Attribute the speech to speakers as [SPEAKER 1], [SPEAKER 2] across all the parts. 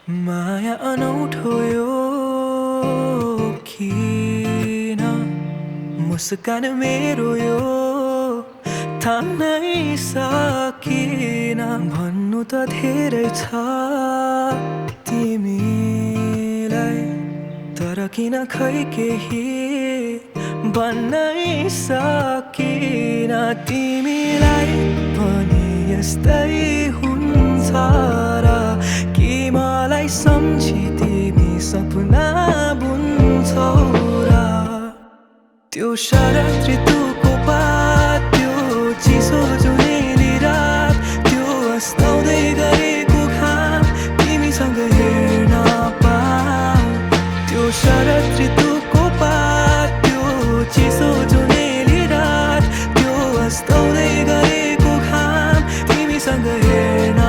[SPEAKER 1] माया अनौठो यो किन मुस्कान मेरो यो थाम्नै सकिन भन्नु त धेरै छ तिमीलाई तर किन खै केही भन्नै सकिन तिमीलाई पनि यस्तै हुन्छ र कि मलाई सम्झी तिमी सपना बुन्छौ र त्यो शरद ऋतुको पात त्यो चिसो जुनेली रात त्यो अस्ताउँदै गरेको घाम तिमीसँग हेर्न पाऊँ त्यो शरद ऋतुको पात त्यो चिसो जुनेली रात त्यो अस्ताउँदै गरेको घाम तिमीसँग हेर्न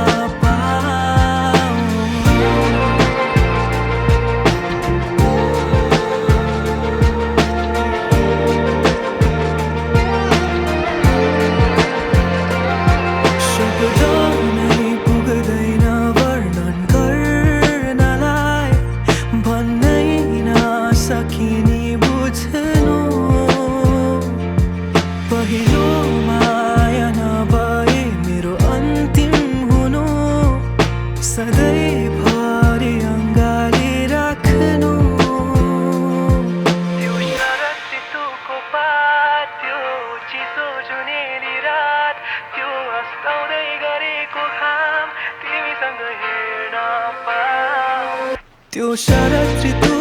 [SPEAKER 1] सकिने बुझ्नु पहिलो माया नभए मेरो अन्तिम हुनु सधैँभरि अँगाली राख्नु त्यो शरद ऋतुको पात त्यो चिसो जुनेली रात त्यो अस्ताउँदै गरेको घाम तिमीसँग हेर्न पाऊँ त्यो शरद ऋतु